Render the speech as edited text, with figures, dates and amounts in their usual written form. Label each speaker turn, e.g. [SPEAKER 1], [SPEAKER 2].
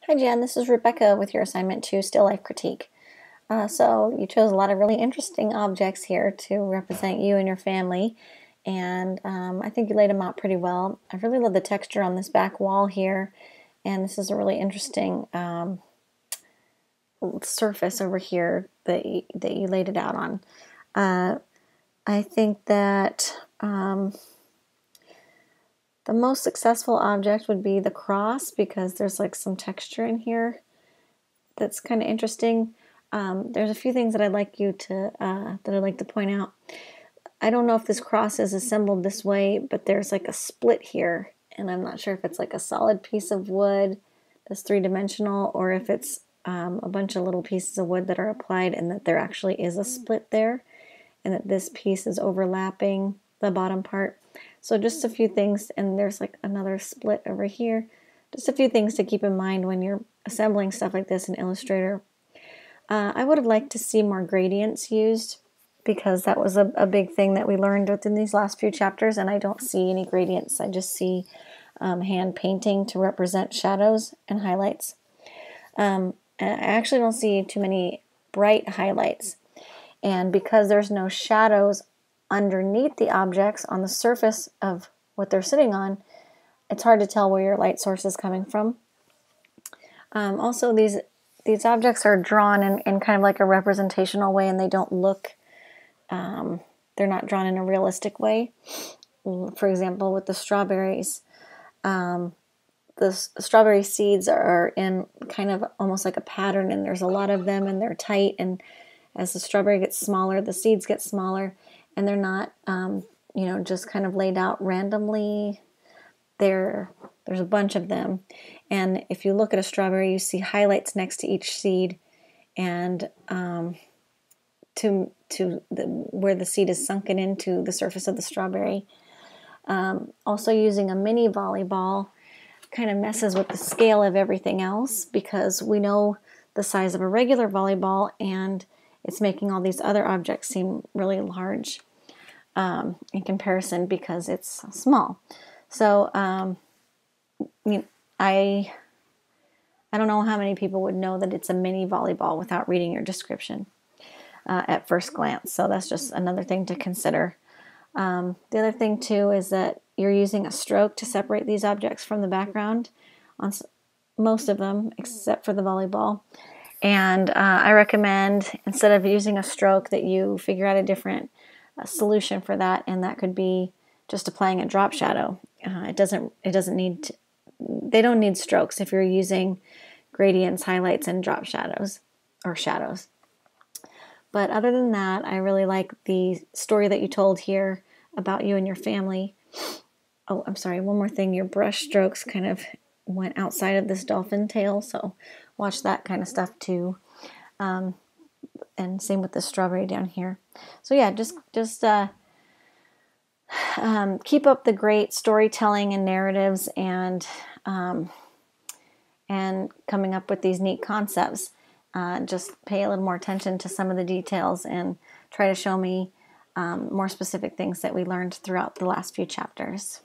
[SPEAKER 1] Hi Jan, this is Rebecca with your assignment 2, Still Life Critique. So you chose a lot of really interesting objects here to represent you and your family, and I think you laid them out pretty well. I really love the texture on this back wall here, and this is a really interesting surface over here that you laid it out on. I think that the most successful object would be the cross, because there's like some texture in here that's kind of interesting. There's a few things that I'd like to point out. I don't know if this cross is assembled this way, but there's like a split here, and I'm not sure if it's like a solid piece of wood that's three-dimensional, or if it's a bunch of little pieces of wood that are applied, and that there actually is a split there, and that this piece is overlapping the bottom part. So just a few things, and there's like another split over here. Just a few things to keep in mind when you're assembling stuff like this in Illustrator. I would have liked to see more gradients used, because that was a big thing that we learned within these last few chapters, and I don't see any gradients. I just see hand painting to represent shadows and highlights. I actually don't see too many bright highlights, and because there's no shadows underneath the objects on the surface of what they're sitting on, it's hard to tell where your light source is coming from. Also, these objects are drawn in kind of like a representational way, and they don't look, they're not drawn in a realistic way. For example, with the strawberries, the strawberry seeds are in kind of almost like a pattern, and there's a lot of them, and they're tight, and as the strawberry gets smaller, the seeds get smaller, and they're not, just kind of laid out randomly. There's a bunch of them, and if you look at a strawberry, you see highlights next to each seed, and where the seed is sunken into the surface of the strawberry. Also, using a mini volleyball kind of messes with the scale of everything else, because we know the size of a regular volleyball, and it's making all these other objects seem really large in comparison, because it's small. So I don't know how many people would know that it's a mini volleyball without reading your description at first glance. So that's just another thing to consider. The other thing too is that you're using a stroke to separate these objects from the background on most of them, except for the volleyball. And I recommend, instead of using a stroke, that you figure out a different solution for that, and that could be just applying a drop shadow. They don't need strokes if you're using gradients, highlights, and drop shadows or shadows. But other than that, I really like the story that you told here about you and your family. Oh, I'm sorry, one more thing. Your brush strokes kind of went outside of this dolphin tail, so watch that kind of stuff too. And same with the strawberry down here. So yeah, just keep up the great storytelling and narratives, and coming up with these neat concepts. Just pay a little more attention to some of the details, and try to show me more specific things that we learned throughout the last few chapters.